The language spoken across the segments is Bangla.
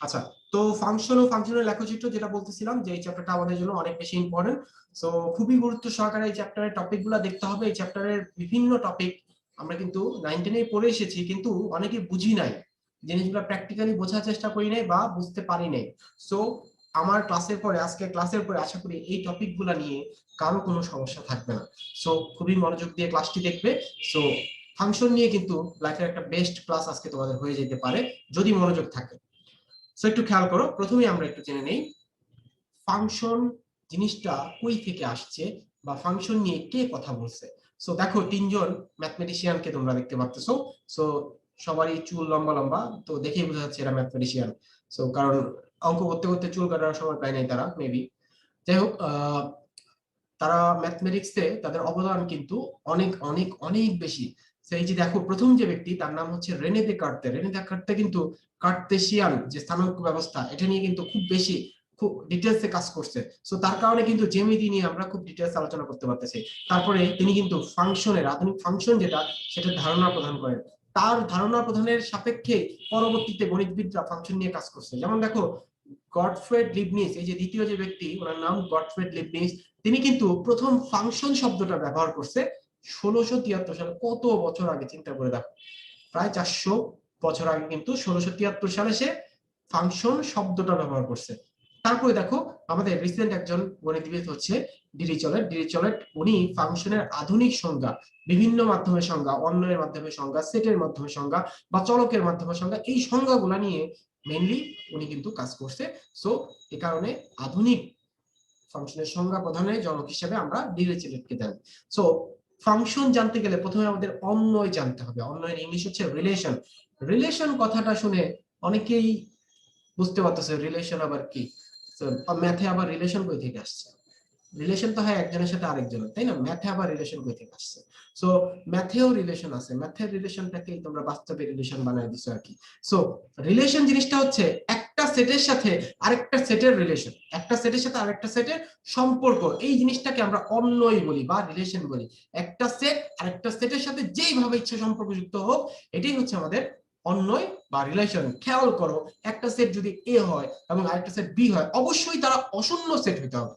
আচ্ছা, তো ফাংশন ও ফাংশনের লেখচিত্র যেটা বলতেছিলাম যে এই চ্যাপ্টারটা আমাদের জন্য অনেক বেশি ইম্পর্টেন্ট। সো খুবই গুরুত্ব সহকারে এই চ্যাপ্টারের টপিকগুলো দেখতে হবে। এই চ্যাপ্টারের বিভিন্ন টপিক আমরা কিন্তু 9-10 এ পড়ে এসেছি, কিন্তু অনেকে বুঝি নাই, জিনিসগুলো প্র্যাকটিক্যালি বোঝার চেষ্টা করি নাই বা বুঝতে পারি নাই। সো আমার ক্লাসের পরে, আজকে ক্লাসের পরে আশা করি এই টপিকগুলো নিয়ে কারো কোনো সমস্যা থাকবে না। সো খুবই মনোযোগ দিয়ে ক্লাসটি দেখবে। সো ফাংশন নিয়ে কিন্তু লাইফের একটা বেস্ট ক্লাস আজকে তোমাদের হয়ে যেতে পারে যদি মনোযোগ থাকে। সো একটু খেয়াল করো, প্রথমেই আমরা একটু জেনে নেই ফাংশন জিনিসটা কই থেকে আসছে বা ফাংশন নিয়ে কে কথা বলছে। সো দেখো, তিনজন ম্যাথমেটিশিয়ানকে তোমরা দেখতে পাচ্ছো। সো সবারই চুল লম্বা লম্বা, তো দেখেই বোঝা যাচ্ছে এরা ম্যাথমেটিশিয়ান। সো কারণ অঙ্ক করতে করতে চুল কাটার সময় পায় নাই তারা, মেবি। যাই হোক, তারা ম্যাথমেটিক্সে তাদের অবদান কিন্তু অনেক অনেক অনেক বেশি। সেই যে দেখো, প্রথম যে ব্যক্তি তার নাম হচ্ছে রেনে দেকার্তে। রেনে দেকার্তে কিন্তু কার্তেশিয়ান যে স্থানাঙ্ক ব্যবস্থা, এটা নিয়ে কিন্তু খুব বেশি, খুব ডিটেলসে কাজ করছে। সো তার কারণে কিন্তু জ্যামিতি নিয়ে আমরা খুব ডিটেলস আলোচনা করতে পারতেছি। তারপরে তিনি কিন্তু ফাংশনের, আধুনিক ফাংশন যেটা, সেটা ধারণা প্রদান করেন। তার ধারণা প্রদানের সাপেক্ষে পরবর্তীতে গণিতবিদরা ফাংশন নিয়ে কাজ করছে। যেমন দেখো, গটফ্রেড লিবনিজ, এই যে দ্বিতীয় যে ব্যক্তি, ওনার নাম গটফ্রেড লিবনিজ, তিনি কিন্তু প্রথম ফাংশন শব্দটা ব্যবহার করছে 1673 সালে। কত বছর আগে চিন্তা করে দেখো, প্রায় 400 বছর আগে কিন্তু 1673 সালে সে ফাংশন শব্দটা ব্যবহার করছে। তারপরে দেখো, আমাদের রিসেন্ট একজন গণিতবিদ হচ্ছে ডিরিচলেট। ডিরিচলেট উনি ফাংশনের আধুনিক সংজ্ঞা, বিভিন্ন মাধ্যমের সংজ্ঞা, অন্যের মাধ্যমে সংজ্ঞা, সেটের মাধ্যমে সংজ্ঞা বা চলকের মাধ্যমে সংজ্ঞা, এই সংজ্ঞাগুলা নিয়ে মেইনলি উনি কিন্তু কাজ করছে। সো এই কারণে আধুনিক ফাংশনের সংজ্ঞা প্রদানের জনক হিসেবে আমরা ডিরিচলেটকে জানি। সো ফাংশন জানতে গেলে প্রথমে আমাদের অন্বয় জানতে হবে। অন্বয়ের ইংলিশ হচ্ছে রিলেশন। রিলেশন কথাটা শুনে অনেকেই বুঝতে পারতেছে রিলেশন আবার কি। তো ম্যাথে আবার রিলেশন কই থেকে আসছে? রিলেশন তো হয় একজনের সাথে আরেকজনের, তাই না? ম্যাথে আবার রিলেশন কই থেকে আসছে? সো ম্যাথেও রিলেশন আছে, ম্যাথের রিলেশনটাকেই তোমরা বাস্তবে রিলেশন বানায় দিছো আর কি। সো রিলেশন জিনিসটা হচ্ছে একটা সেটের সাথে আরেকটা সেটের রিলেশন, একটা সেটের সাথে আরেকটা সেটের সম্পর্ক। এই জিনিসটাকে আমরা অন্বয় বলি বা রিলেশন বলি। একটা সেট আরেকটা সেটের সাথে যেইভাবে ইচ্ছা সম্পর্ক যুক্ত হোক, এটাই হচ্ছে আমাদের অন্বয় বা রিলেশন। খেয়াল করো, একটা সেট যদি এ হয় এবং আরেকটা সেট বি হয়, অবশ্যই তারা অশূন্য সেট হইতে হবে।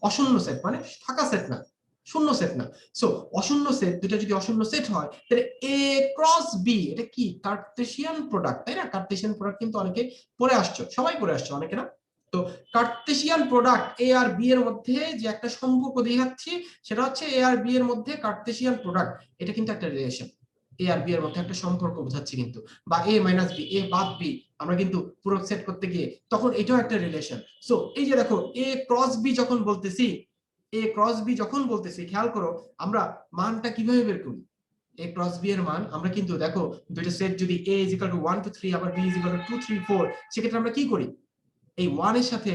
অশূন্য সেট মানে ফাঁকা সেট না, শূন্য সেট না। সো অশূন্য সেট দুটো যদি অশূন্য সেট হয়, তাহলে এ ক্রস বি এটা কি? কার্টেসিয়ান প্রোডাক্ট, তাই না? কার্টেসিয়ান প্রোডাক্ট কিন্তু অনেকে পড়ে আসছো, সবাই পড়ে আসছো, অনেকে না। তো কার্টেসিয়ান প্রোডাক্ট এ আর বি এর মধ্যে যে একটা সম্পর্ক দেখাচ্ছি, সেটা হচ্ছে এ আর বি এর মধ্যে কার্টেসিয়ান প্রোডাক্ট, এটা কিন্তু একটা রিলেশন। এ আর বি এর মধ্যে একটা সম্পর্ক বোঝাচ্ছি কিন্তু, বা এ মাইনাস বি, এ বাদ বি, আমরা কিন্তু পুরো সেট করতে গিয়ে তখন এটাও একটা রিলেশন। সো এই যে দেখো, এ ক্রস বি যখন বলতেছি, এ ক্রস বি যখন বলতেছি, খেয়াল করো আমরা মানটা কিভাবে বের করি। এ ক্রস বি এর মান আমরা কিন্তু দেখো, দুইটা সেট যদি a = 1 2 3 আবার b = 2 3 4, সেক্ষেত্রে আমরা কি করি? এই 1 এর সাথে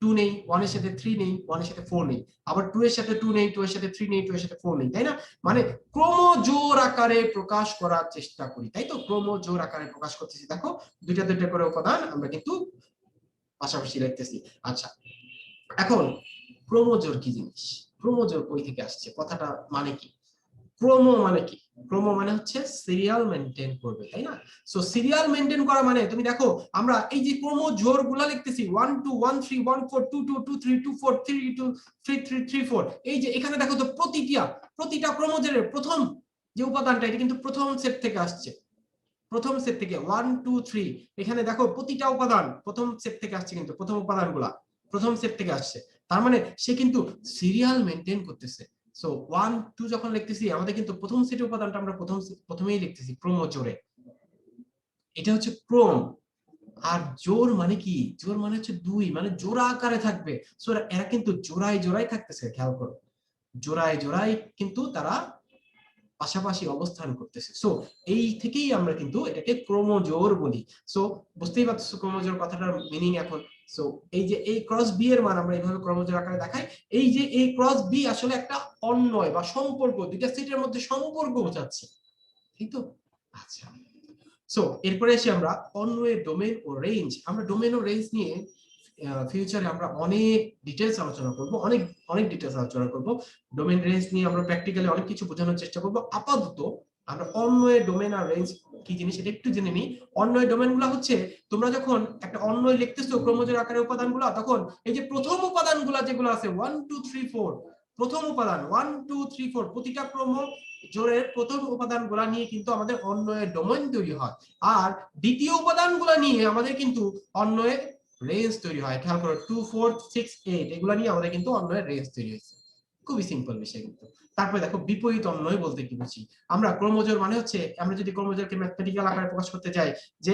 2 নেই, 1 এর সাথে 3 নেই, 1 এর সাথে 4 নেই, আবার 2 এর সাথে 2 নেই, 2 এর সাথে 3 নেই, 2 এর সাথে 4 নেই, তাই না? মানে ক্রমজোড় আকারে প্রকাশ করার চেষ্টা করি, তাই তো? ক্রমজোড় আকারে প্রকাশ করতেছি। দেখো, দুইটা দুইটা করে উপাদান আমরা কিন্তু পাশাপাশি রাখতেছি। আচ্ছা, এখন ক্রোমোজোর কি জিনিস? ক্রোমোজোর কই থেকে আসছে? কথাটা মানে কি? ক্রোমো মানে কি? ক্রোমো মানে হচ্ছে সিরিয়াল মেইনটেইন করবে, তাই না? সো সিরিয়াল মেইনটেইন করা মানে, তুমি দেখো আমরা এই যে ক্রোমোজোর গুলা লিখতেছি 1 2 1 3 1 4 2 2 2 3 2 4 3 2 3 3 3 4, এই যে এখানে দেখো তো, প্রতিটা ক্রোমোজোরের প্রথম যে উপাদানটা, এটা কিন্তু প্রথম সেট থেকে আসছে। প্রথম সেট থেকে 1 2 3, এখানে দেখো প্রতিটা উপাদান প্রথম সেট থেকে আসছে, কিন্তু প্রথম উপাদানগুলা প্রথম সেট থেকে আসছে। তার মানে সে কিন্তু সিরিয়াল মেইনটেইন করতেছে। সো 1 2 যখন লিখতেছি, আমাদের কিন্তু প্রথম সেটের উপাদানটা আমরা প্রথমেই লিখতেছি ক্রোমোজোরে। এটা হচ্ছে ক্রোম। আর জোর মানে কি? জোর মানে হচ্ছে দুই, মানে জোড়া আকারে থাকবে। সো এরা কিন্তু জোড়ায় জোড়ায় থাকতেছে, খেয়াল করো, জোড়ায় জোড়ায় কিন্তু তারা পাশাপাশি অবস্থান করতেছে। সো এই থেকেই আমরা কিন্তু এটাকে ক্রোমোজোর বলি। সো বুঝতেই পারছো ক্রোমোজোর কথাটার মিনিং এখন। সো এই যে এই ক্রস বি এর মান আমরা এইভাবে ক্রোমোজোর আকারে দেখাই। এই যে এই ক্রস বি আসলে একটা অন্বয় বা সম্পর্ক, দুইটা সেটের মধ্যে সম্পর্ক বোঝাচ্ছে, ঠিক তো? আচ্ছা, সো এরপরে এসে আমরা অন্বয়ের ডোমেন ও রেঞ্জ। আমরা ডোমেন ও রেঞ্জ নিয়ে ফিউচারে আমরা অনেক ডিটেইলস আলোচনা করব, অনেক অনেক ডিটেইলস আলোচনা করব। ডোমেন রেঞ্জ নিয়ে আমরা প্র্যাকটিক্যালি অনেক কিছু বোঝানোর চেষ্টা করব। আপাতত আমরা অন্বয়ের ডোমেন আর রেঞ্জ কি জিনিস এটা একটু জেনে নিই। অন্বয় ডোমেনগুলো হচ্ছে তোমরা যখন একটা অন্বয় লিখতেছো ক্রমজোড় আকারে উপাদানগুলো, তখন এই যে প্রথম উপাদানগুলো যেগুলো আছে 1 2 3 4, প্রথম উপাদান 1 2 3 4, প্রতিটা ক্রম জোড়ের প্রথম উপাদানগুলো নিয়ে কিন্তু আমাদের অন্বয়ের ডোমেন তৈরি হয়। আর দ্বিতীয় উপাদানগুলো নিয়ে আমাদের কিন্তু অন্বয়ের রেঞ্জ তৈরি হয়। খেয়াল করো 2 4 6 8 এগুলো নিয়ে আমাদের কিন্তু অন্বয়ের রেঞ্জ তৈরি হয়েছে। খুবই সিম্পল বিষয় কিন্তু। তারপরে দেখো বিপরীত অন্বয় বলতে কি বুঝি আমরা। ক্রমজোড় মানে হচ্ছে আমরা যদি ক্রমজোড়কে ম্যাথমেটিক্যাল আকারে প্রকাশ করতে যাই, যে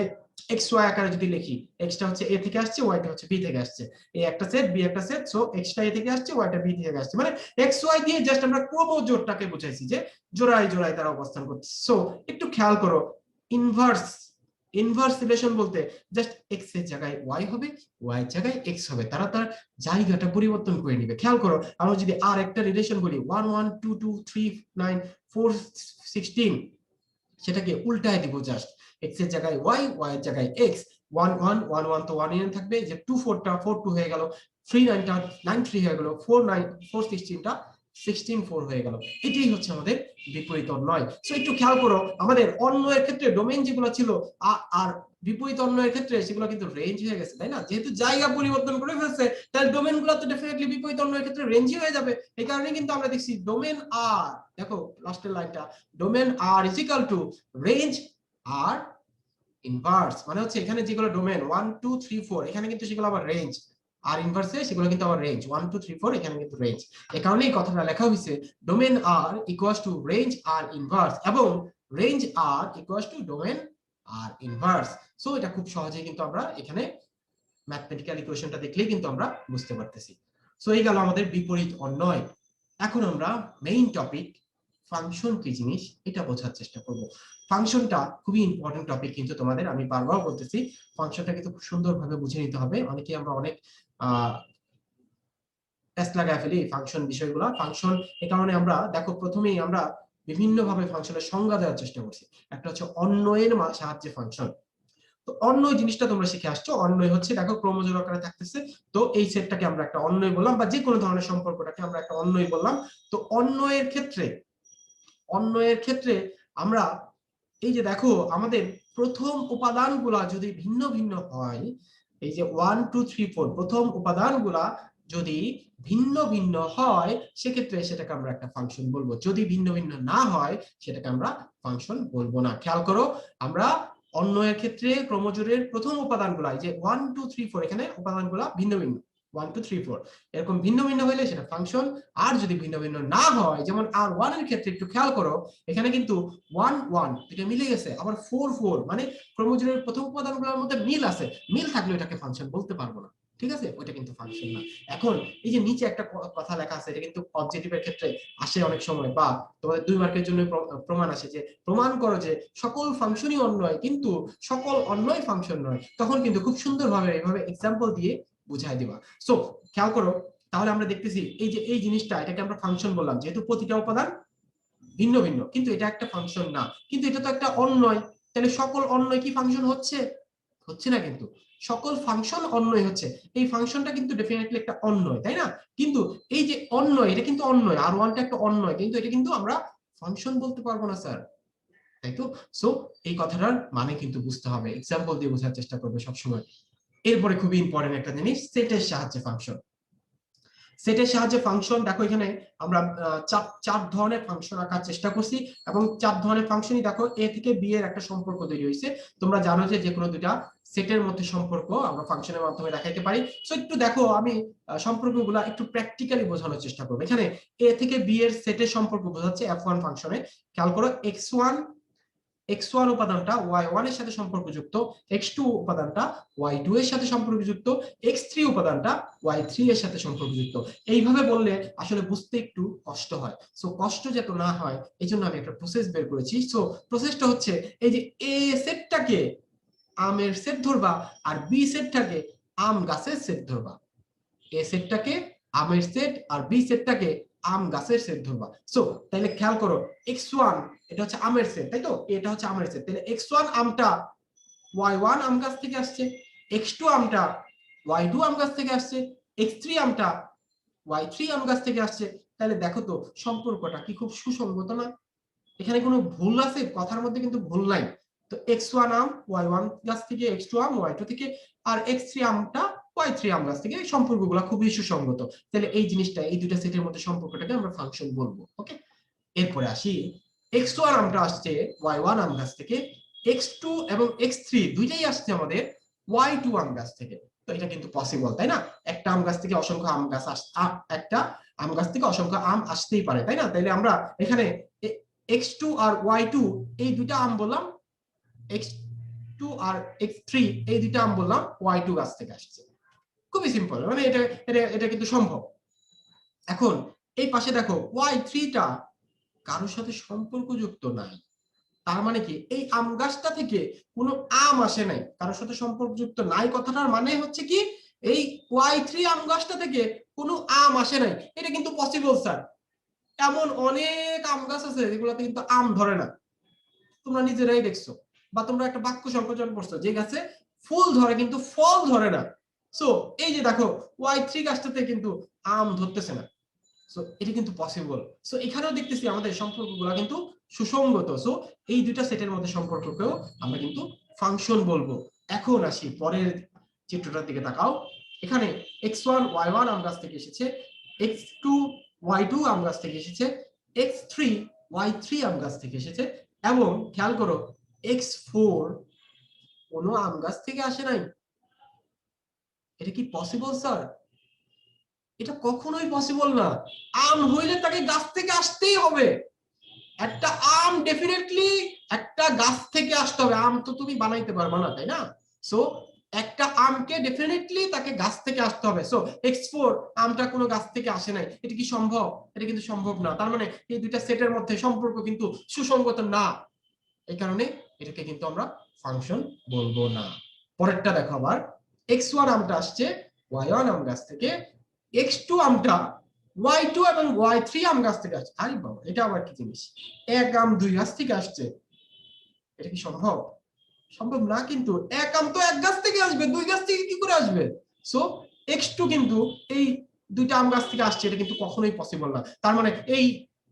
এক্স ওয়াই আকারে যদি লিখি, এক্স টা হচ্ছে এ থেকে আসছে, ওয়াই টা হচ্ছে বি থেকে আসছে, এ একটা সেট বি একটা সেট, সো এক্স টা এ থেকে আসছে, ওয়াই টা বি থেকে আসছে, মানে এক্স ওয়াই দিয়ে জাস্ট আমরা ক্রমজোড়টাকে বুঝাইছি যে জোড়ায় জোড়ায় তারা অবস্থান করছে। সো একটু খেয়াল করো, ইনভার্স ইনভার্স রিলেশন বলতে জাস্ট এক্স এর জায়গায় ওয়াই হবে, ওয়াই এর জায়গায় এক্স হবে, তারা তার জায়গাটা পরিবর্তন করে নিবে। খেয়াল করো, আমরা যদি আর একটা রিলেশন বলি 1 1 2 2 3 9 4 16, সেটাকে উল্টায় দিব, জাস্ট এক্স এর জায়গায় ওয়াই, ওয়াই এর জায়গায় এক্স, 1 1 1 1 তো 1 এর থাকবে, যে 2 4 টা 4 2 হয়ে গেল, 3 9 টা 9 3 হয়ে গেল, 4 9 4 16 টা 16 4 হয়ে গেল। এটাই হচ্ছে আমাদের বিপরীত অন্বয়। সো একটু খেয়াল করো, আমাদের অন্বয়ের ক্ষেত্রে ডোমেইন যেগুলো ছিল আর বিপরীত অন্বয়ের ক্ষেত্রে সেগুলো কিন্তু রেঞ্জ হয়ে গেছে, তাই না? যেহেতু জায়গা পরিবর্তন করে ফেলছে, তাহলে ডোমেইন গুলো তো ডেফিনেটলি বিপরীত অন্বয়ের ক্ষেত্রে রেঞ্জই হয়ে যাবে। এই কারণে কিন্তু আমরা দেখছি ডোমেইন আর, দেখো লাস্টের লাইনটা, domain R is equal to range R inverse, মানে হচ্ছে এখানে যেগুলো ডোমেইন 1 2 3 4, এখানে কিন্তু সেগুলো আবার রেঞ্জ, আর ইনভার্সে সেগুলো কিন্তু আবার রেঞ্জ 1 2 3 4, এখানে কিন্তু রেঞ্জ। এই কারণেই কথাটা লেখা হয়েছে domain R equals to range R inverse, এবং range R equals to domain R inverse. So এটা খুব সহজেই কিন্তু আমরা এখানে ম্যাথমেটিক্যাল ইকুয়েশনটা দেখলেই কিন্তু আমরা বুঝতে পারতেছি। সো এই গেল আমাদের বিপরীত অন্বয়। এখন আমরা মেইন টপিক ফাংশন কি জিনিস এটা বোঝার চেষ্টা করব। ফাংশনটা খুবই ইম্পর্টেন্ট টপিক, কিন্তু তোমাদের আমি বারবার বলতেছি ফাংশনটা কিন্তু খুব সুন্দরভাবে বুঝে নিতে হবে। অনেকে আমরা অনেক টেস্ট লাগায় ফেলি ফাংশন বিষয়গুলো। ফাংশন এই কারণে আমরা দেখো প্রথমেই আমরা বিভিন্ন ভাবে ফাংশনের সংজ্ঞা দেওয়ার চেষ্টা করছি। একটা হচ্ছে অন্বয়ের সাহায্যে ফাংশন। তো অন্বয় জিনিসটা তোমরা শিখে আসছো। অন্বয় হচ্ছে দেখো ক্রমজোড় আকারে থাকতেছে, তো এই সেটটাকে আমরা একটা অন্বয় বললাম, বা যে কোনো ধরনের সম্পর্কটাকে আমরা একটা অন্বয় বললাম। তো অন্বয়ের ক্ষেত্রে আমরা এই যে দেখো আমাদের প্রথম উপাদানগুলা যদি ভিন্ন ভিন্ন হয়, এই যে 1 2 3 4 প্রথম উপাদানগুলা যদি ভিন্ন ভিন্ন হয়, সেক্ষেত্রে সেটাকে আমরা একটা ফাংশন বলবো। যদি ভিন্ন ভিন্ন না হয়, সেটাকে আমরা ফাংশন বলবো না। খেয়াল করো, আমরা অন্বয়ের ক্ষেত্রে ক্রমজোড়ের প্রথম উপাদানগুলা, এই যে 1 2 3 4, এখানে উপাদানগুলা ভিন্ন ভিন্ন 1 2 3 4, এরকম ভিন্ন ভিন্ন হলে সেটা ফাংশন। আর যদি ভিন্ন ভিন্ন না হয়, যেমন আর 1 এর ক্ষেত্রে একটু খেয়াল করো, এখানে কিন্তু 1 1 এটা মিলে গেছে, আবার 4 4, মানে ক্রমজোড়ের প্রথম উপাদানগুলোর মধ্যে মিল আছে, মিল থাকলে এটাকে ফাংশন বলতে পারবো না, ঠিক আছে? ওটা কিন্তু ফাংশন না। এখন এই যে নিচে একটা কথা লেখা আছে, এটা কিন্তু অবজেক্টিভের ক্ষেত্রে আসে অনেক সময়, বা তোমাদের 2 মার্কের জন্য প্রমাণ আসে, যে প্রমাণ করো যে সকল ফাংশনই অন্বয়, কিন্তু সকল অন্বয় ফাংশন নয়। তখন কিন্তু খুব সুন্দরভাবে এইভাবে এক্সাম্পল দিয়ে বুঝাই দিবা। সো খেয়াল করো, তাহলে আমরা দেখতেছি এই যে এই জিনিসটা, এটাকে আমরা ফাংশন বললাম যেহেতু প্রতিটা উপাদান ভিন্ন ভিন্ন, কিন্তু এটা একটা ফাংশন না। কিন্তু এটা তো একটা অন্বয়, তাহলে সকল অন্বয় কি ফাংশন হচ্ছে? হচ্ছে না কিন্তু। সকল ফাংশন অন্বয় হচ্ছে, এই ফাংশনটা কিন্তু ডেফিনেটলি একটা অন্বয়, তাই না? কিন্তু এই যে অন্বয়, এটা কিন্তু অন্বয়, আর ওয়ানটা একটা অন্বয়, কিন্তু এটা কিন্তু আমরা ফাংশন বলতে পারবো না স্যার, তাই তো? সো এই কথাটার মানে কিন্তু বুঝতে হবে, এক্সাম্পল দিয়ে বোঝার চেষ্টা করবে সবসময়। এরপরে খুবই ইম্পর্টেন্ট একটা জিনিস, সেটের সাহায্যে ফাংশন। সেটের সাহায্যে ফাংশন, দেখো এখানে আমরা চার ধরনের ফাংশন আঁকার চেষ্টা করছি, এবং চার ধরনের ফাংশনই দেখো এ থেকে বি এর একটা সম্পর্ক তৈরি হয়েছে। তোমরা জানো যে কোনো দুটা সেটের মধ্যে সম্পর্ক আমরা ফাংশনের মাধ্যমে দেখাইতে পারি। সো একটু দেখো, আমি সম্পর্কগুলো একটু প্র্যাকটিক্যালি বোঝানোর চেষ্টা করব। এখানে এ থেকে বি এর সেটের সম্পর্ক বোঝাচ্ছে f1 ফাংশনে। খেয়াল করো, x1 উপাদানটা y1 এর সাথে সম্পর্কযুক্ত, x2 উপাদানটা y2 এর সাথে সম্পর্কযুক্ত, x3 উপাদানটা y3 এর সাথে সম্পর্কযুক্ত। এইভাবে বললে আসলে বুঝতে একটু কষ্ট হয়। সো কষ্ট যাতে না হয়, এই জন্য আমি একটা প্রসেস বের করেছি। সো প্রসেসটা হচ্ছে, এই যে এ সেটটাকে আমের সেট ধরবা, আর বি সেটটাকে আম গাছের সেট ধরবা। এ সেটটাকে আমের সেট, আর বি সেটটাকে আম গাছের সেট ধরবা। সো তাহলে খেয়াল করো, x1 এটা হচ্ছে আমের সেট, তাই তো? এটা হচ্ছে আমের সেট, তাহলে x1 আমটা y1 আম গাছ থেকে আসছে, x2 আমটা y2 আম গাছ থেকে আসছে, x3 আমটা y3 আম গাছ থেকে আসছে। তাহলে দেখো তো সম্পর্কটা কি খুব সুসংগত না? এখানে কোনো ভুল আছে? কথার মধ্যে কিন্তু ভুল নাই। তো তো x1 আম y1 গাছ থেকে, x2 আম y2 থেকে, আর x3 আমটা y3 আম গাছ থেকে। এই সম্পর্কগুলো খুবই সুসংগত। তাহলে এই জিনিসটা, এই দুইটা সেটের মধ্যে সম্পর্কটাকে আমরা ফাংশন বলবো। ওকে, এরপরে আসি x1 আমটা আসছে y1 আম গাছ থেকে, x2 এবং x3 দুইটাই আসছে আমাদের y2 আম গাছ থেকে। তো এটা কিন্তু পসিবল, তাই না? একটা আম গাছ থেকে অসংখ্য আম গাছ একটা আম গাছ থেকে অসংখ্য আম আসতেই পারে, তাই না? তাইলে আমরা এখানে x2 আর y2 এই দুইটা আম বললাম, x2 আর x3 এই দুইটা আম বললাম y2 গাছ থেকে আসছে। খুবই সিম্পল, মানে এটা এটা এটা কিন্তু সম্ভব। এখন এই পাশে দেখো y3 টা কারোর সাথে সম্পর্কযুক্ত নাই। তার মানে কি এই আম গাছটা থেকে কোনো আম আসে নাই, কারোর সাথে সম্পর্কযুক্ত নাই কথাটার মানে হচ্ছে কি এই y3 আম গাছটা থেকে কোনো আম আসে নাই। এটা কিন্তু পসিবল স্যার। এমন অনেক আম গাছ আছে যেগুলোতে কিন্তু আম ধরে না, তোমরা নিজেরাই দেখছো, বা তোমরা একটা বাক্য সংকোচন করছো যে গাছে ফুল ধরে কিন্তু ফল ধরে না। সো এই যে দেখো y3 গাছটাতে কিন্তু আম ধরতেছে না। সো এটা কিন্তু পসিবল। সো এখানেও দেখতেছি আমাদের সম্পর্কগুলো কিন্তু সুসংগত। সো এই দুইটা সেটের মধ্যে সম্পর্ককেও আমরা কিন্তু ফাংশন বলবো। এখন আসি পরের চিত্রটার দিকে তাকাও। এখানে x1 y1 আম গাছ থেকে এসেছে, x2 y2 আম গাছ থেকে এসেছে, x3 y3 আম গাছ থেকে এসেছে, এবং খেয়াল করো x4 কোনো আম গাছ থেকে আসে নাই। এটা কি পসিবল স্যার? এটা কখনোই পসিবল না। আম হইলে তাকে গাছ থেকে আসতেই হবে। একটা আম ডেফিনেটলি একটা গাছ থেকে আসতে হবে। আম তো তুমি বানাইতে পারবে না, তাই না? সো একটা আমকে ডেফিনেটলি তাকে গাছ থেকে আসতে হবে। সো x4 আমটা কোনো গাছ থেকে আসে নাই। এটা কি সম্ভব? এটা কিন্তু সম্ভব না। তার মানে এই দুইটা সেটের মধ্যে সম্পর্ক কিন্তু সুসংগত না। এই কারণে এটাকে কিন্তু আমরা ফাংশন বলবো না। পরেরটা দেখো আবার, x1 আমটা আসছে y1 আম গাছ থেকে, x2 আমটা y2 এবং y3 আম গাছ থেকে আসছে। আরে বাবা, এটা আবার কি জিনিস? এক আম দুই গাছ থেকে আসছে। এটা কি সম্ভব? সম্ভব না। কিন্তু এক আম তো এক গাছ থেকে আসবে, দুই গাছ থেকে কি করে আসবে? সো x2 কিন্তু এই দুইটা আম গাছ থেকে আসছে, এটা কিন্তু কখনোই পসিবল না। তার মানে এই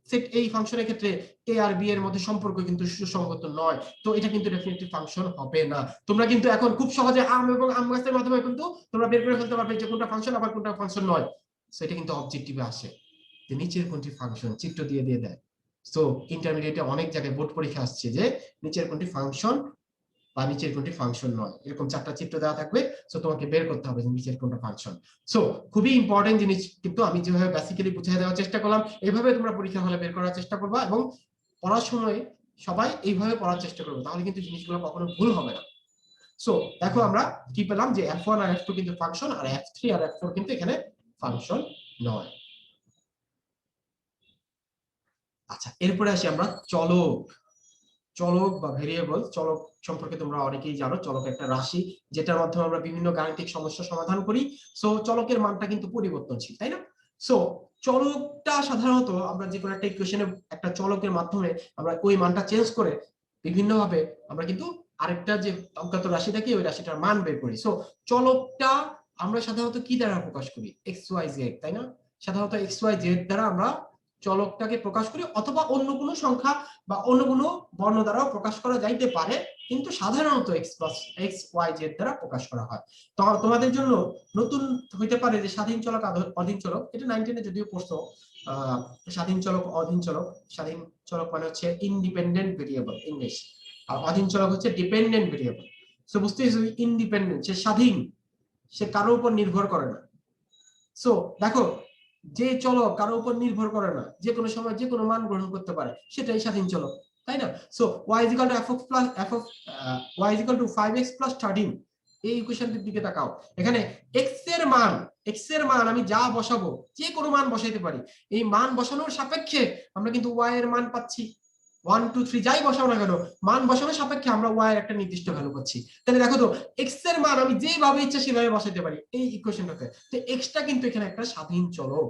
সেট, এই ফাংশনের ক্ষেত্রে a আর b এর মধ্যে সম্পর্ক কিন্তু সুসংগত নয়। তো এটা কিন্তু ডেফিনিটলি ফাংশন হবে না। তোমরা কিন্তু এখন খুব সহজে আম এবং আম গাছের মাধ্যমে কিন্তু তোমরা বের করে ফেলতে পারবে যে কোনটা ফাংশন আবার কোনটা ফাংশন নয়। সো এটা কিন্তু অবজেক্টিভে আসে যে নিচের কোনটি ফাংশন, চিত্র দিয়ে দিয়ে দেয়। সো ইন্টারমিডিয়েটে অনেক জায়গায় বোর্ড পরীক্ষা আসছে যে নিচের কোনটি ফাংশন বা নিচের কোনটি ফাংশন নয়, এরকম চারটা চিত্র দেওয়া থাকবে। সো তোমাকে বের করতে হবে যে নিচের কোনটা ফাংশন। সো খুবই ইম্পর্টেন্ট জিনিস, কিন্তু আমি যেভাবে বেসিক্যালি বুঝিয়ে দেওয়ার চেষ্টা করলাম এইভাবে তোমরা পরীক্ষা হলে বের করার চেষ্টা করবা, এবং পড়ার সময় সবাই এইভাবে পড়ার চেষ্টা করবে, তাহলে কিন্তু জিনিসগুলো কখনো ভুল হবে না। সো দেখো আমরা কি পেলাম যে f1 আর f2 কিন্তু ফাংশন, আর f3 আর f4 কিন্তু এখানে ফাংশন নয়। আচ্ছা, এরপরে আসি আমরা চলক। চলক বা ভেরিয়েবল, চলক সম্পর্কে তোমরা অনেকেই জানো। চলক একটা রাশি যেটার মাধ্যমে আমরা বিভিন্ন গাণিতিক সমস্যা সমাধান করি। সো চলকের মানটা কিন্তু পরিবর্তনশীল, তাই না? সো চলকটা সাধারণত আমরা যে কোনো একটা ইকুয়েশনে একটা চলকের মাধ্যমে আমরা ওই মানটা চেঞ্জ করে বিভিন্ন ভাবে আমরা কিন্তু আরেকটা যে অজ্ঞাত রাশি থাকে ওই রাশিটার মান বের করি। সো চলকটা আমরা সাধারণত কি দ্বারা প্রকাশ করি? এক্স ওয়াই জেড, তাই না? সাধারণত এক্স ওয়াই জেড দ্বারা আমরা চলকটাকে প্রকাশ করি, অথবা অন্য কোনো সংখ্যা বা অন্য কোনো বর্ণ দ্বারাও প্রকাশ করা যাইতে পারে, কিন্তু সাধারণত এক্স ওয়াই জেড দ্বারা প্রকাশ করা হয়। তো তোমাদের জন্য নতুন হইতে পারে যে স্বাধীন চলক অধীন চলক, এটা 19 যদিও পড়ছো। স্বাধীন চলক অধীন চলক, স্বাধীন চলক মানে হচ্ছে ইন্ডিপেন্ডেন্ট ভেরিয়েবল ইংলিশ, আর অধীন চলক হচ্ছে ডিপেন্ডেন্ট ভেরিয়েবল। সো বুঝতেই, ইন্ডিপেন্ডেন্ট, সে স্বাধীন, সে কারোর উপর নির্ভর করে না। সো দেখো, যে চলক কারোর উপর নির্ভর করে না, যে কোনো সময় যে কোনো মান গ্রহণ করতে পারে, সেটাই স্বাধীন চলক, তাই না? সো y = y = 5x + 13, এই ইকুয়েশনটির দিকে তাকাও। এখানে x এর মান আমি যা বসাবো, যে কোনো মান বসাইতে পারি। এই মান বসানোর সাপেক্ষে আমরা কিন্তু y এর মান পাচ্ছি। 1 2 3 যাই বসাও না কেন, মান বসানোর সাপেক্ষে আমরা y এর একটা নির্দিষ্ট ভ্যালু পাচ্ছি। তাহলে দেখো তো, x এর মান আমি যেভাবে ইচ্ছা সেভাবে বসাইতে পারি এই ইকুয়েশনটাতে। তো x টা কিন্তু এখানে একটা স্বাধীন চলক,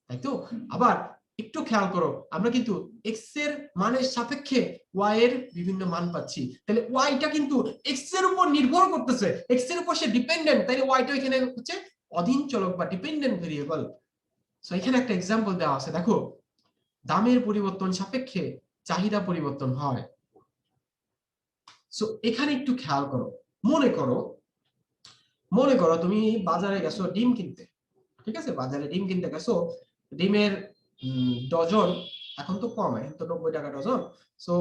তাই তো? আবার একটু খেয়াল করো, আমরা কিন্তু x এর মানের সাপেক্ষে y এর বিভিন্ন মান পাচ্ছি। তাহলে y টা কিন্তু x এর উপর নির্ভর করতেছে, x এর উপর সে ডিপেন্ডেন্ট, তাই y টা এখানে হচ্ছে অধীন চলক বা ডিপেন্ডেন্ট ভেরিয়েবল। সো এখানে একটা एग्जांपल দেওয়া আছে, দেখো, দামের পরিবর্তন সাপেক্ষে চাহিদা পরিবর্তন হয়। সো এখানে একটু খেয়াল করো, মনে করো তুমি বাজারে গেছো ডিম কিনতে, ঠিক আছে, বাজারে ডিম কিনতে গেছো, ডিমের ডজন এখন তো কম, এখন তো 90 টাকা ডজন। সো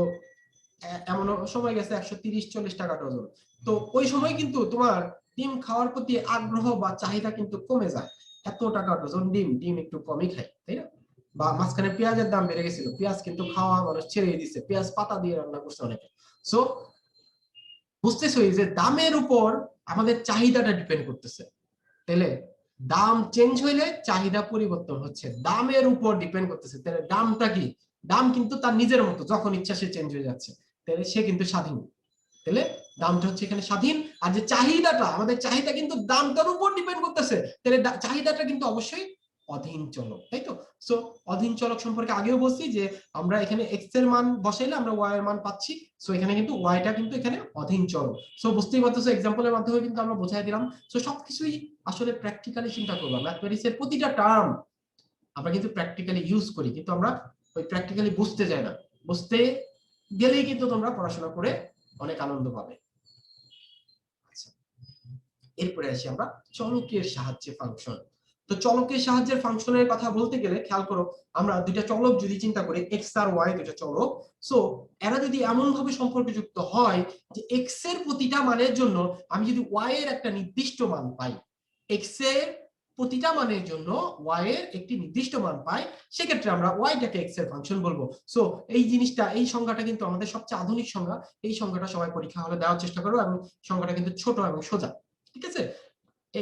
এমন সময় গেছে 130-40 টাকা ডজন। তো ওই সময় কিন্তু তোমার ডিম খাওয়ার প্রতি আগ্রহ বা চাহিদা কিন্তু কমে যায়, এত টাকা ডজন ডিম, ডিম একটু কমই খাই, তাই না? বা মাঝখানে পেঁয়াজের দাম বেড়ে গেছিল, পেঁয়াজ কিন্তু খাওয়া মানুষ ছেড়ে দিচ্ছে, পেঁয়াজ পাতা দিয়ে রান্না করছে অনেকে। সো বুঝতেছো যে দামের উপর আমাদের চাহিদাটা ডিপেন্ড করতেছে, তাহলে দাম চেঞ্জ হইলে চাহিদা পরিবর্তন হচ্ছে, দামের উপর ডিপেন্ড করতেছে। তাহলে দামটা কি? দাম কিন্তু তার নিজের মতো যখন ইচ্ছা সে চেঞ্জ হয়ে যাচ্ছে, তাহলে সে কিন্তু স্বাধীন। তাহলে দামটা হচ্ছে এখানে স্বাধীন। আর যে চাহিদাটা, আমাদের চাহিদা কিন্তু দামটার উপর ডিপেন্ড করতেছে, তাহলে চাহিদাটা কিন্তু অবশ্যই অধীন চলক, তাই তো? সো অধীন চলক সম্পর্কে আগেও বলছি যে আমরা এখানে এক্স এর মান বসাইলে আমরা ওয়াই এর মান পাচ্ছি। সো এখানে কিন্তু ওয়াইটা কিন্তু এখানে অধীন চলক। সো বুঝতেই পারতেছো, এক্সাম্পলের মাধ্যমে কিন্তু আমরা বোঝাই দিলাম। সো সবকিছুই আসলে প্র্যাকটিক্যালি চিন্তা করবা, ম্যাথমেটিক্স এর প্রতিটা টার্ম আমরা কিন্তু প্র্যাকটিক্যালি ইউজ করি, কিন্তু আমরা ওই প্র্যাকটিক্যালি বুঝতে যাই না। বুঝতে গেলেই কিন্তু তোমরা পড়াশোনা করে অনেক আনন্দ পাবে। আচ্ছা, এরপরে আসি আমরা চলকের সাহায্যে ফাংশন। তো চলকের সাহায্যে ফাংশনের কথা বলতে গেলে খেয়াল করো, আমরা দুইটা চলক যদি চিন্তা করি, এক্স আর ওয়াই দুইটা চলক। সো এরা যদি এমন ভাবে সম্পর্কযুক্ত হয় যে এক্স এর প্রতিটা মানের জন্য আমি যদি ওয়াই এর একটা নির্দিষ্ট মান পাই, এক্স এর প্রতিটা মানের জন্য ওয়াই এর একটি নির্দিষ্ট মান পাই, সেক্ষেত্রে আমরা ওয়াইটাকে এক্স এর ফাংশন বলবো। সো এই জিনিসটা, এই সংজ্ঞাটা কিন্তু আমাদের সবচেয়ে আধুনিক সংজ্ঞা। এই সংজ্ঞাটা সবাই পরীক্ষা হলে দেওয়ার চেষ্টা করো, এবং সংজ্ঞাটা কিন্তু ছোট এবং সোজা, ঠিক আছে?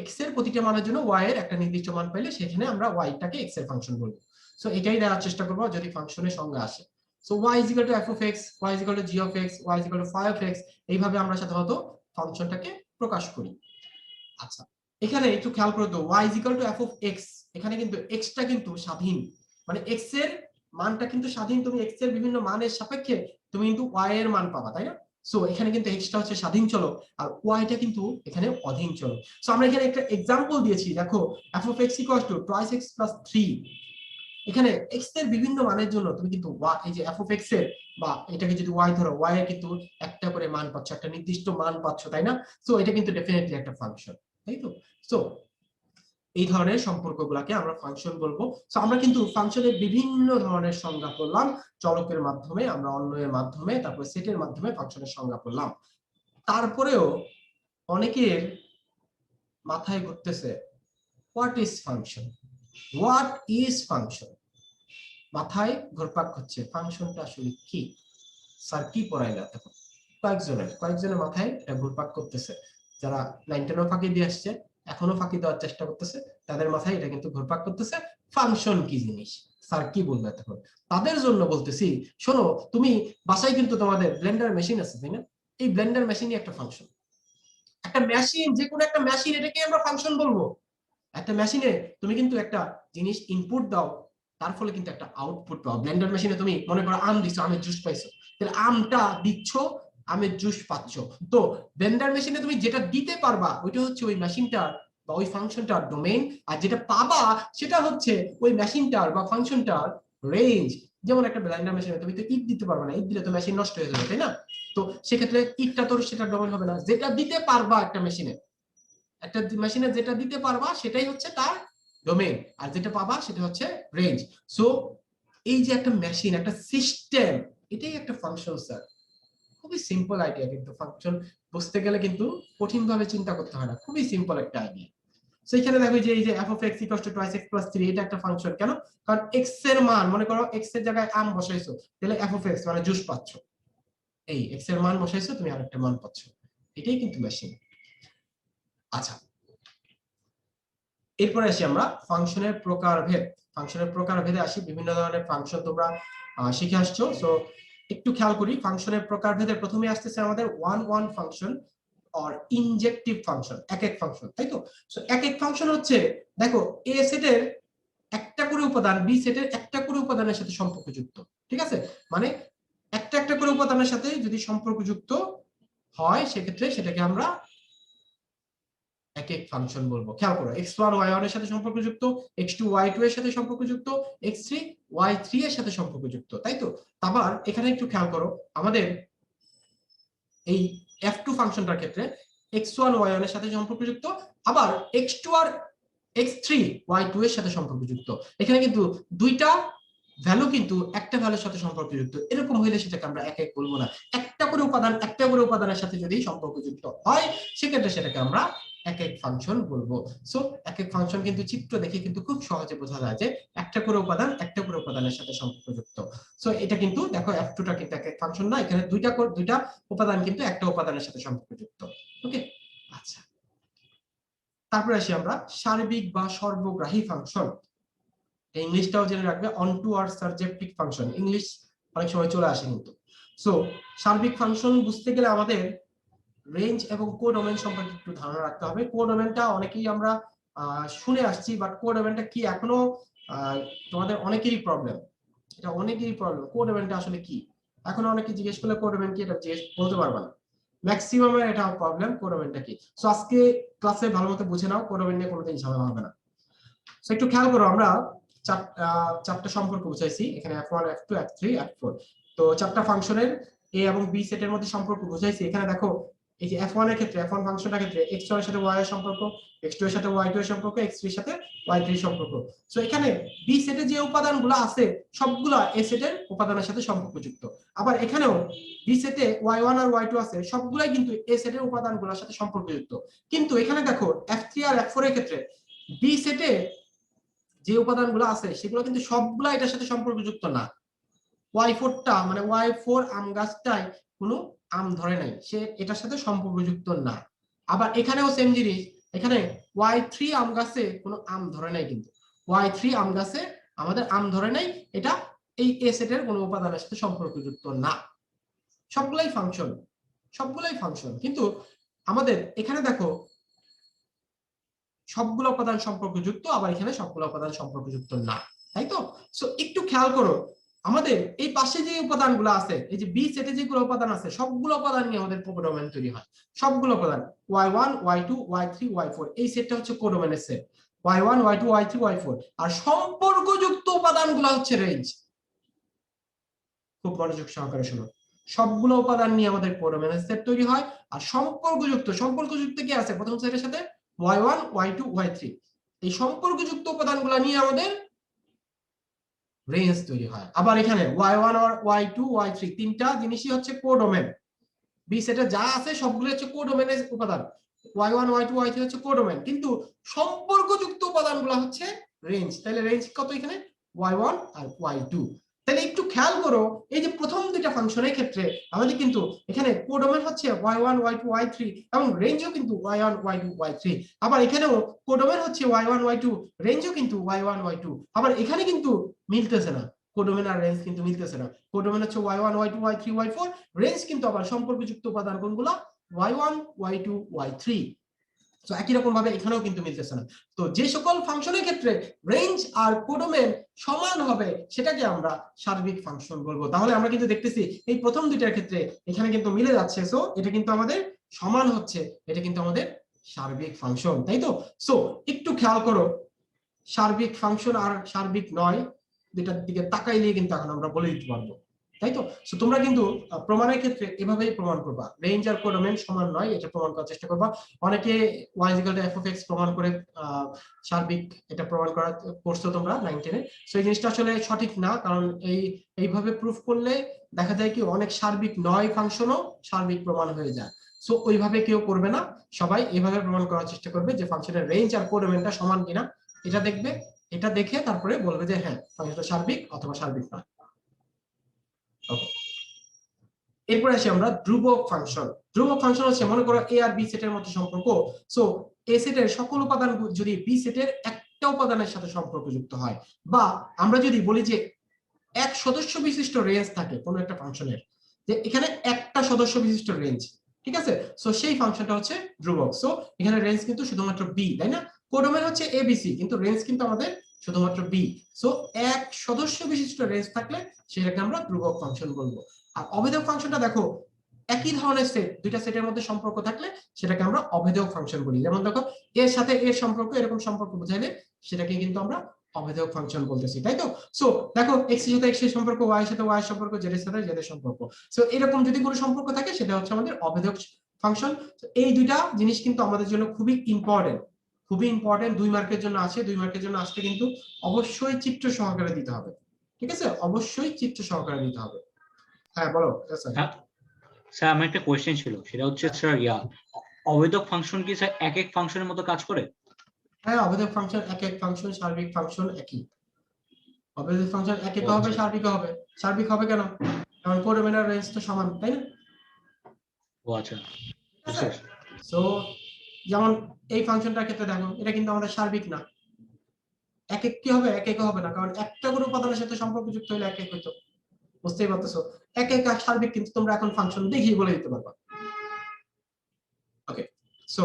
এক্স এর প্রতিটা মানের জন্য ওয়াই এর একটা নির্দিষ্ট মান পাইলে সেখানে আমরা ওয়াইটাকে এক্স এর ফাংশন বলবো। সো এটাই দেওয়ার চেষ্টা করবো যদি ফাংশনের সংজ্ঞা আসে। So y is equal to f of x, y is equal to g of x, y is equal to phi of x, এইভাবে আমরা সাধারণত ফাংশনটাকে প্রকাশ করি। আচ্ছা, এখানে একটু খেয়াল করে তো, y is equal to f of x, এখানে কিন্তু x টা কিন্তু স্বাধীন, মানে x এর মানটা কিন্তু স্বাধীন। তুমি x এর বিভিন্ন মানের সাপেক্ষে তুমি কিন্তু y এর মান পাবা, তাই না? সো এখানে কিন্তু x টা হচ্ছে স্বাধীন চলক আর y টা কিন্তু এখানে অধীন চলক। সো আমরা এখানে একটা एग्जांपल দিয়েছি, দেখো f of x equals to twice x plus 3। এখানে x এর বিভিন্ন মানের জন্য তুমি কিন্তু এই যে f of x এর, বা এটাকে যদি y ধরো, y এর কিন্তু একটা করে মান পাচ্ছ, একটা নির্দিষ্ট মান পাচ্ছ, তাই না? সো এটা কিন্তু ডেফিনেটলি একটা ফাংশন, তাই তো? সো এই ধরনের সম্পর্কগুলোকে আমরা ফাংশন বলবো। সো আমরা কিন্তু ফাংশনের বিভিন্ন ধরনের সংজ্ঞা করলাম, চলকের মাধ্যমে, আমরা অন্বয়ের মাধ্যমে, তারপর সেটের মাধ্যমে ফাংশনের সংজ্ঞা করলাম। তারপরেও অনেকের মাথায় ঘুরতেছে what is function, what is function, মাথায় ঘুরপাক হচ্ছে ফাংশনটা আসলে কি, স্যার কি পড়াইলা? তখন কয়েকজনের মাথায় এটা ঘুরপাক করতেছে, যারা 9 10 ফাঁকি দিয়ে আসছে, এখনো ফাঁকি দেওয়ার চেষ্টা করতেছে, তাদের মাথায় এটা কিন্তু ঘুরপাক করতেছে, ফাংশন কি জিনিস, স্যার কি বলবে তখন। তাদের জন্য বলতেছি, শোনো, তুমি বাসায় কিন্তু তোমাদের ব্লেন্ডার মেশিন আছে, তাই না? এই ব্লেন্ডার মেশিনই একটা ফাংশন। একটা মেশিন, যে কোনো একটা মেশিন, এটাকে আমরা ফাংশন বলবো। একটা মেশিনে তুমি কিন্তু একটা জিনিস ইনপুট দাও, তার ফলে কিন্তু একটা আউটপুট পাও। ব্লেন্ডার মেশিনে তুমি মনে করো আম দিচ্ছ, আমের জুস পাইছো, তাহলে আমটা দিচ্ছ, আমের জুস পাচ্ছ। তো ব্লেন্ডার মেশিনে তুমি যেটা দিতে পারবা ওইটা হচ্ছে ওই মেশিনটার বা ওই ফাংশনটার ডোমেইন, আর যেটা পাবা সেটা হচ্ছে ওই মেশিনটার বা ফাংশনটার রেঞ্জ। যেমন একটা ব্লেন্ডার মেশিনে তুমি তো ইট দিতে পারবে না, ইট দিলে তো মেশিন নষ্ট হয়ে যাবে, তাই না? তো সেক্ষেত্রে ইটটা তোর সেটা ডোমেইন হবে না। যেটা দিতে পারবা একটা মেশিনে, একটা মেশিনে যেটা দিতে পারবা সেটাই হচ্ছে তার ডোমেইন, আর যেটা পাবা সেটা হচ্ছে রেঞ্জ। সো এই যে একটা মেশিন, একটা সিস্টেম, এটাই একটা ফাংশন স্যার। খুবই সিম্পল আইডিয়া, কিন্তু ফাংশন বুঝতে গেলে কিন্তু কঠিন ভাবে চিন্তা করতে হয় না, খুবই সিম্পল একটা আইডিয়া। সো এখানে দেখো যে এই যে f of x equals to twice x plus 3, এটা একটা ফাংশন। কেন? কারণ x এর মান, মনে করো x এর জায়গায় আম বসাইছো, তাহলে f of x মানে জুস পাচ্ছো, এই x এর মান বসাইছো, তুমি আরেকটা মান পাচ্ছো, এটাই কিন্তু মেশিন। আচ্ছা, এরপরে আসি আমরা ফাংশনের প্রকারভেদ। ফাংশনের প্রকারভেদে আসি, বিভিন্ন ধরনের ফাংশন তোমরা শিখে আসছো। সো একটু খেয়াল করি, ফাংশনের প্রকারভেদে প্রথমে আসতেছে আমাদের one one function or ইনজেক্টিভ function, এক এক ফাংশন, তাই তো? সো এক এক ফাংশন হচ্ছে, দেখো এ সেটের একটা করে উপাদান বি সেটের একটা করে উপাদানের সাথে সম্পর্কযুক্ত, ঠিক আছে? মানে একটা একটা করে উপাদানের সাথে যদি সম্পর্কযুক্ত হয়, সেক্ষেত্রে সেটাকে আমরা এক এক ফাংশন বলবো। খেয়াল করো, x1 y1 এর সাথে সম্পর্কযুক্ত, x2 y2 এর সাথে সম্পর্কযুক্ত, x3 y3 এর সাথে সম্পর্কযুক্ত, তাই তো? আবার এখানে একটু খেয়াল করো, আমাদের এই f2 ফাংশনটার ক্ষেত্রে x1 y1 এর সাথে সম্পর্কযুক্ত, আবার x2 আর x3 y2 এর সাথে সম্পর্কযুক্ত। এখানে কিন্তু দুইটা ভ্যালু কিন্তু একটা ভ্যালুর সাথে সম্পর্কযুক্ত, এরকম হইলে সেটাকে আমরা এক এক বলবো না। একটা করে উপাদানের সাথে যদি সম্পর্কযুক্ত হয় সেক্ষেত্রে সেটাকে আমরা এক এক ফাংশন বলবো। সো এক এক ফাংশন কিন্তু চিত্র দেখে কিন্তু খুব সহজে বোঝা যায় যে একটা করে উপাদানের সাথে সম্পর্কযুক্ত। সো এটা কিন্তু দেখো f2 টা কিন্তু এক এক ফাংশন না, এখানে দুইটা উপাদান কিন্তু একটা উপাদানের সাথে সম্পর্কযুক্ত। ওকে, আচ্ছা, তারপরে আসি আমরা সার্বিক বা সর্বগ্রাহী ফাংশন। ইংলিশটাও জেনে রাখবে, অন টু আর সাবজেক্টিভ ফাংশন, ইংলিশ অনেক সময় চলে আসে কিন্তু। সো সার্বিক ফাংশন বুঝতে গেলে আমাদের রেঞ্জ এবং কোডোমেন সম্পর্কে একটু ধারণা রাখতে হবে। কোডোমেনটা অনেকেই আমরা শুনে আসছি, বাট কোডোমেনটা কি এখনো তোমাদের অনেকেরই প্রবলেম, এটা অনেকেরই প্রবলেম। কোডোমেনটা আসলে কি এখন অনেকে জিজ্ঞেস করলে কোডোমেন কি এটা বলতে পারবে না, ম্যাক্সিমামের এটা প্রবলেম কোডোমেনটা কি। সো আজকে ক্লাসে ভালো মতো বুঝে নাও, কোডোমেন নিয়ে কোনোদিন ঝামেলা হবে না। সো একটু খেয়াল করো, আমরা চারটা সম্পর্ক বুঝাইছি এখানে, f1 f2 f3 f4। তো চারটা ফাংশনের a এবং b সেটের মধ্যে সম্পর্ক বুঝাইছি। এখানে দেখো এই যে f1 এর ক্ষেত্রে, f1 ফাংশনটার ক্ষেত্রে x1 এর সাথে y এর সম্পর্ক, x2 এর সাথে y2 এর সম্পর্ক, x3 এর সাথে y3 এর সম্পর্ক। সো এখানে b সেটে যে উপাদানগুলো আছে সবগুলা a সেটের উপাদানের সাথে সম্পর্কযুক্ত। আবার এখানেও b সেটে y1 আর y2 আছে সবগুলাই কিন্তু a সেটের উপাদানগুলোর সাথে সম্পর্কযুক্ত। কিন্তু এখানে দেখো f3 আর f4 এর ক্ষেত্রে b সেটে যে উপাদানগুলো আছে সেগুলো কিন্তু সবগুলা এটার সাথে সম্পর্কযুক্ত না। y4 টা মানে y4 আম গাছটায় কোনো আম ধরে নাই, সে এটার সাথে সম্পর্কযুক্ত না। আবার এখানেও সেম জিনিস, এখানে y3 আম গাছে কোনো আম ধরে নাই, কিন্তু y3 আম গাছে আমাদের আম ধরে নাই, এটা এই a সেটের কোনো উপাদানের সাথে সম্পর্কযুক্ত না। সবগুলাই ফাংশন কিন্তু আমাদের এখানে দেখো সবগুলো উপাদান সম্পর্কযুক্ত, আবার এখানে সবগুলো উপাদান সম্পর্কযুক্ত না, তাই তো? সো একটু খেয়াল করো, আমাদের এই পাশে যে উপাদানগুলো আছে, এই যে বি সেটে যেগুলো উপাদান আছে সবগুলো উপাদান নিয়ে আমাদের কোডোমেন তৈরি হয়। সবগুলো উপাদান y1 y2 y3 y4, এই সেটটা হচ্ছে কোডোমেনের set, y1 y2 y3 y4। আর সম্পর্কযুক্ত উপাদানগুলো হচ্ছে রেঞ্জ। খুব মনোযোগ সহকারে শোনো, সবগুলো উপাদান নিয়ে আমাদের কোডোমেনের সেট তৈরি হয়। আর সম্পর্কযুক্ত কি আছে প্রথম সেটের সাথে, y1 y2 y3, এই সম্পর্কযুক্ত উপাদানগুলো নিয়ে আমাদের রেঞ্জ তৈরি হয়। আবার এখানে y1 আর y2 y3 তিনটা জিনিসই হচ্ছে কোডোমেন, বি সেটে যা আছে সবগুলো হচ্ছে কোডোমেনের উপাদান, y1 y2 y3 হচ্ছে কোডোমেন, কিন্তু সম্পর্কযুক্ত উপাদানগুলো হচ্ছে রেঞ্জ। তাহলে রেঞ্জ কত এখানে, y1 আর y2। তাহলে একটু খেয়াল করো, এই যে প্রথম দুইটা ফাংশনের ক্ষেত্রে আমাদের কিন্তু এখানে কোডোমেন হচ্ছে y1 y2 y3 এবং রেঞ্জও কিন্তু y1 y2 y3। আবার এখানেও কোডোমেন হচ্ছে y1 y2, রেঞ্জও কিন্তু y1 y2। আবার এখানে কিন্তু মিলতেছে না, কোডোমেন আর রেঞ্জ কিন্তু মিলতেছে না। কোডোমেন হচ্ছে y1 y2 y3 y4, range কিন্তু আবার সম্পর্কযুক্ত উপাদান কোনগুলা, y1 y2 y3। তো একই রকম ভাবে এখানেও কিন্তু মিলতেছে না। তো যে সকল ফাংশনের ক্ষেত্রে রেঞ্জ আর কোডোমেন সমান হবে সেটাকে আমরা সার্বিক ফাংশন বলবো। তাহলে আমরা কিন্তু দেখতেছি এই প্রথম দুইটার ক্ষেত্রে এখানে কিন্তু মিলে যাচ্ছে, সো এটা কিন্তু আমাদের সমান হচ্ছে, এটা কিন্তু আমাদের সার্বিক ফাংশন, তাই তো? সো একটু খেয়াল করো, সার্বিক ফাংশন আর সার্বিক নয় দুটার দিকে তাকাইলে কিন্তু এখন আমরা বলে দিতে পারবো, তাই তো? সো তোমরা কিন্তু প্রমাণের ক্ষেত্রে এভাবেই প্রমাণ করবা, রেঞ্জ আর কোডোমেন সমান নয় এটা প্রমাণ করার চেষ্টা করবা। অনেকে y f of x প্রমাণ করে সার্বিক এটা প্রমাণ করা করছো তোমরা 9 10 এ। সো এই জিনিসটা আসলে সঠিক না, কারণ এইভাবে প্রুফ করলে দেখা যায় কি অনেক সার্বিক নয় ফাংশনও সার্বিক প্রমাণ হয়ে যায়। সো ওইভাবে কেউ করবে না, সবাই এইভাবে প্রমাণ করার চেষ্টা করবে যে ফাংশনের রেঞ্জ আর কোডোমেনটা সমান কিনা, এটা দেখবে, এটা দেখে তারপরে বলবে যে হ্যাঁ ফাংশনটা সার্বিক অথবা সার্বিক নয়। ওকে, এরপর আসি আমরা ধ্রুবক ফাংশন। ধ্রুবক ফাংশন হচ্ছে, মনে করো এ আর বি সেটের মধ্যে সম্পর্ক। সো এ সেটের সকল উপাদান যদি বি সেটের একটা উপাদানের সাথে সম্পর্কযুক্ত হয়, বা আমরা যদি বলি যে এক সদস্য বিশিষ্ট রেঞ্জ থাকে কোন একটা ফাংশনের, যে এখানে একটা সদস্য বিশিষ্ট রেঞ্জ, ঠিক আছে? সো সেই ফাংশনটা হচ্ছে ধ্রুবক। সো এখানে রেঞ্জ কিন্তু শুধুমাত্র বি, তাই না? কোডোমেন হচ্ছে এবিসি, কিন্তু রেঞ্জ কিন্তু আমাদের শুধুমাত্র বি। সো এক সদস্য বিশিষ্ট রেঞ্জ থাকলে সেটাকে আমরা ধ্রুবক ফাংশন বলবো। আর অভেদক ফাংশনটা দেখো, একই ধরনের সেট, দুইটা সেটের মধ্যে সম্পর্ক থাকলে সেটাকে আমরা অভেদক ফাংশন বলি। যেমন দেখো এর সাথে এর সম্পর্ক, এরকম সম্পর্ক বোঝাইলে সেটাকে কিন্তু আমরা অভেদক ফাংশন বলতেছি, তাই তো? সো দেখো এক্স এর সাথে এক্স এর সম্পর্ক, ওয়াই এর সাথে ওয়াই এর সম্পর্ক, জেড এর সাথে জেড এর সম্পর্ক। সো এরকম যদি কোনো সম্পর্ক থাকে সেটা হচ্ছে আমাদের অভেদক ফাংশন। এই দুইটা জিনিস কিন্তু আমাদের জন্য খুবই ইম্পর্টেন্ট, 2 মার্কের জন্য আছে। 2 মার্কের জন্য আসলে কিন্তু অবশ্যই চিত্র সহকারে দিতে হবে, ঠিক আছে, অবশ্যই চিত্র সহকারে দিতে হবে। হ্যাঁ বলো স্যার। হ্যাঁ স্যার, আমার একটা কোয়েশ্চেন ছিল, সেটা হচ্ছে স্যার অবৈধক ফাংশন কি স্যার এক এক ফাংশনের মতো কাজ করে? হ্যাঁ, অবৈধ ফাংশন এক এক ফাংশন, সার্বিক ফাংশন একই। অবৈধ ফাংশন এক এক ও হবে, আচ্ছা। সার্বিক হবে। সার্বিক হবে কেন? কারণ কোডোমেনার রেঞ্জ তো সমান, তাই না? ও আচ্ছা। ঠিক আছে, সো যেমন এই ফাংশনটার ক্ষেত্রে দেখো, এটা কিন্তু আমাদের সার্বিক না। এক এক কি হবে? এক এক হবে না, কারণ একটা করে উপাদানের সাথে সম্পর্কযুক্ত হলে এক এক হইতো। বুঝতেই পারতেছো, এক এক আর সার্বিক কিন্তু তোমরা এখন ফাংশন দেখিয়ে বলে দিতে পারবা। ওকে, সো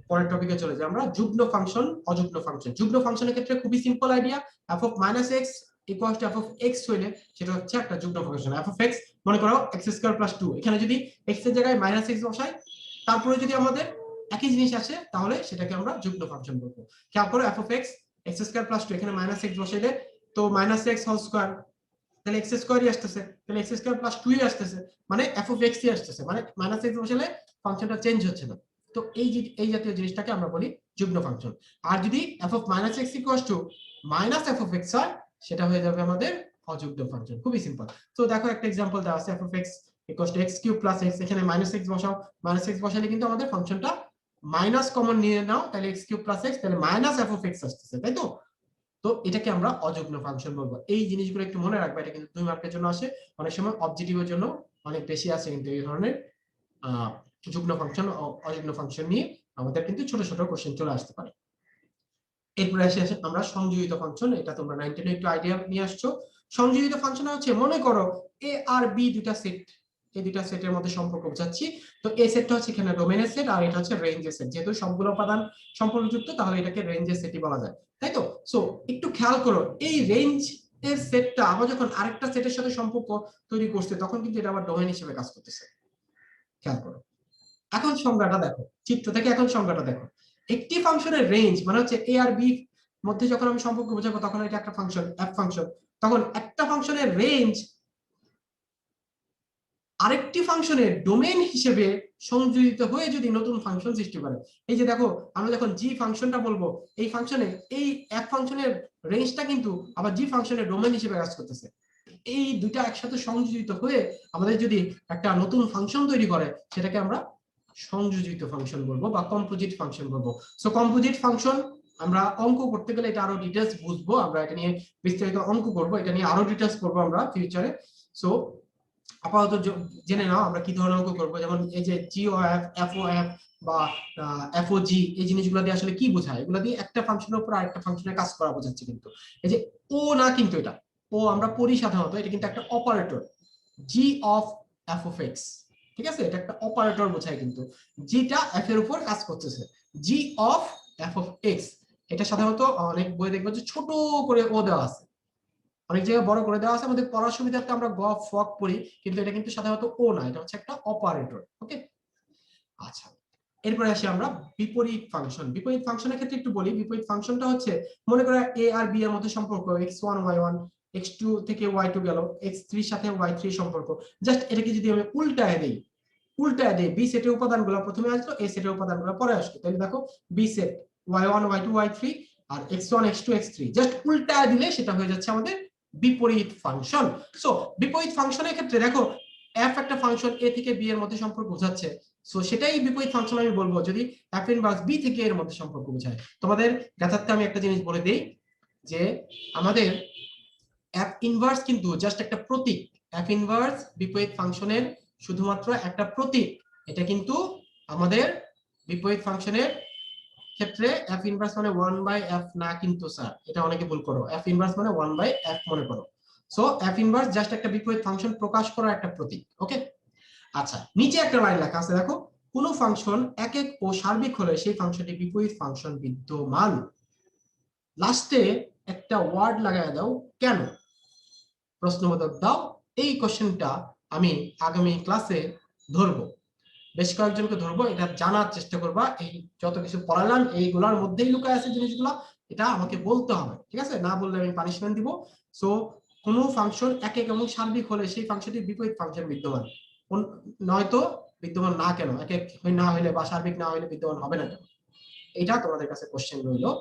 পরের টপিকে চলে যাই আমরা, যুগ্ম ফাংশন অযুগ্ম ফাংশন। যুগ্ম ফাংশনের ক্ষেত্রে খুবই simple idea, f of -x equals to f of x হইলে সেটা হচ্ছে একটা যুগ্ম ফাংশন। f of x মনে করো x² + 2, এখানে যদি x এর জায়গায় -x বসাই, তারপরে যদি আমাদের একই জিনিস আসে, তাহলে সেটাকে আমরা যুগ্ম ফাংশন বলবো। খেয়াল করো, f of x x² + 2, এখানে -x বসাইলে তো -x² তাহলে x² ই আসতেছে, তাহলে x² + 2 ই আসতেছে, মানে f of x ই আসতেছে, মানে -x বসালে ফাংশনটা চেঞ্জ হচ্ছে না। তো এই জাতীয় জিনিসটাকে আমরা বলি যুগ্ম ফাংশন। আর যদি f of -x - f of x হয়, সেটা হয়ে যাবে আমাদের অযুগ্ম ফাংশন। খুবই সিম্পল। তো দেখো একটা एग्जांपल দেওয়া আছে, f of x = x³ + x, এখানে -x বসাও, -x বসালে কিন্তু আমাদের ফাংশনটা মাইনাস কমন নিয়ে নাও, তাহলে x³ + x, তাহলে -f of x আসতেছে, তাই তো? তো এটাকে আমরা অযুগ্ম ফাংশন বলবো। এই জিনিসগুলো একটু মনে রাখবা, এটা কিন্তু 2 মার্কের জন্য আসে, অনেক সময় অবজেক্টিভের জন্য অনেক বেশি আছে কিন্তু এই ধরনের যুগ্ম ফাংশন ও অযুগ্ম ফাংশন নিয়ে আমাদের কিন্তু ছোট ছোট কোশ্চেন চলে আসতে পারে। এরপরে আসি আমরা সংযোজিত ফাংশন। এটা তোমরা 19 এ একটু আইডিয়া নিয়ে আসছো। সংযোজিত ফাংশন হচ্ছে, মনে করো a আর b দুটো সেট, এই দুটো সেটের মধ্যে সম্পর্ক বোঝাচ্ছি। তো এই সেটটা হচ্ছে এখানে ডোমেনের সেট, আর এটা হচ্ছে রেঞ্জের সেট। যেহেতু সবগুলো উপাদান সম্পর্কযুক্ত, তাহলে এটাকে রেঞ্জের সেটই বলা যায়, তাই তো? সো একটু খেয়াল করো, এই রেঞ্জ এর সেটটা আবার যখন আরেকটা সেটের সাথে সম্পর্ক তৈরি করছে, তখন কিন্তু এটা আবার ডোমেন হিসেবে কাজ করতেছে। খেয়াল করো, এখন সংজ্ঞাটা দেখো, চিত্র থেকে এখন সংজ্ঞাটা দেখো। একটি ফাংশনের রেঞ্জ মানে হচ্ছে a আর b মধ্যে যখন আমি সম্পর্ক বোঝাবো, তখন এটা একটা ফাংশন, f ফাংশন। তখন একটা ফাংশনের রেঞ্জ আরেকটি ফাংশনের ডোমেইন হিসেবে সংযোজিত হয়ে যদি নতুন ফাংশন সৃষ্টি করে। এই যে দেখো, আমরা যখন জি ফাংশনটা বলবো, এই ফাংশনে এই f ফাংশনের রেঞ্জটা কিন্তু আবার জি ফাংশনের ডোমেইন হিসেবে কাজ করতেছে। এই দুইটা একসাথে সংযোজিত হয়ে আমাদের যদি একটা নতুন ফাংশন তৈরি করে, সেটাকে আমরা সংযোজিত ফাংশন বলবো বা কম্পোজিট ফাংশন বলবো। সো কম্পোজিট ফাংশন আমরা অঙ্ক করতে গেলে এটা আরো ডিটেইলস বুঝবো, আমরা এটা নিয়ে বিস্তারিত অঙ্ক করব, এটা নিয়ে আরো ডিটেইলস করব আমরা ফিউচারে। সো আপাতত জেনে নাও আমরা কি ধরনের অঙ্ক করব। যেমন এই যে GOF, FOF বা FOG, এই জিনিসগুলো দিয়ে আসলে কি বোঝায়? এগুলো দিয়ে একটা ফাংশনের উপর আরেকটা ফাংশনের কাজ করা বোঝাচ্ছে। কিন্তু এই যে ও না, কিন্তু এটা ও আমরা পড়ি সাধারণত, এটা কিন্তু একটা operator, G of f of x, ঠিক আছে? এটা একটা অপারেটর বোঝায়, কিন্তু যেটা f এর উপর কাজ করতেছে। G of f of x, এটা সাধারণত অনেক বই দেখবে যে ছোট করে ও দেওয়া আছে, অনেক জায়গায় বড় করে দেওয়া আছে। আমাদের পড়ার সুবিধার্থে আমরা গ ফক পড়ি, কিন্তু এটা কিন্তু সাধারণত ও না, এটা হচ্ছে একটা অপারেটর। ওকে, আচ্ছা, এরপরে আসি আমরা বিপরীত ফাংশন। বিপরীত ফাংশনের ক্ষেত্রে একটু বলি, বিপরীত ফাংশনটা হচ্ছে, মনে করো a আর b এর মধ্যে সম্পর্ক, x1 y1, x2 থেকে y2 গেল, x3 এর সাথে y3 সম্পর্ক। জাস্ট এটাকে যদি আমি উল্টায় দেই, b সেটের উপাদানগুলো প্রথমে আসলো, a সেটের উপাদানগুলো পরে আসলো, তাহলে দেখো b set y1 y2 y3 আর x1 x2 x3, জাস্ট উল্টায় দিলে সেটা হয়ে যাচ্ছে আমাদের বিপরীত ফাংশন। সো বিপরীত ফাংশনের ক্ষেত্রে দেখো, f একটা ফাংশন a থেকে b এর মধ্যে সম্পর্ক বোঝাচ্ছে, সো সেটাই বিপরীত ফাংশন আমি বলবো যদি f ইনভার্স b থেকে এর মধ্যে সম্পর্ক বোঝায়। তোমাদের গাথার্থে আমি একটা জিনিস বলে দেই, যে আমাদের f ইনভার্স কিন্তু জাস্ট একটা প্রতীক। f ইনভার্স বিপরীত ফাংশনের শুধুমাত্র একটা প্রতীক। এটা কিন্তু আমাদের বিপরীত ফাংশনের ক্ষেত্রে f ইনভার্স মানে 1/f না, কিন্তু স্যার এটা অনেকে ভুল করো, f ইনভার্স মানে 1/f মনে করো। সো f ইনভার্স জাস্ট একটা বিপরীত ফাংশন প্রকাশ করার একটা প্রতীক। ওকে, আচ্ছা, নিচে একটা লাইন লেখা আছে দেখো, কোন ফাংশন একক ও সার্বিক হলে সেই ফাংশনটি বিপরীত ফাংশন বিদ্যমান। লাস্টে একটা ওয়ার্ড লাগায় দাও, কেন? প্রশ্নবোধক দাও। এই কোশ্চেনটা আমি আগামী ক্লাসে ধরবো, বেশ কয়েকজনকে ধরবো, এটা জানার চেষ্টা করবা। এই যত কিছু পড়ালাম এইগুলোর মধ্যেই লুকায় আছে জিনিসগুলো, এটা আমাকে বলতে হবে, ঠিক আছে? না বললে আমি পানিশমেন্ট দিব। সো কোন ফাংশন একক এবং সার্বিক হলে সেই ফাংশনটির বিপরীত ফাংশন বিদ্যমান, নয়তো বিদ্যমান না কেন, একক না হইলে বা সার্বিক না হইলে বিদ্যমান হবে না কেন, এটা তোমাদের কাছে কোশ্চেন রইলো।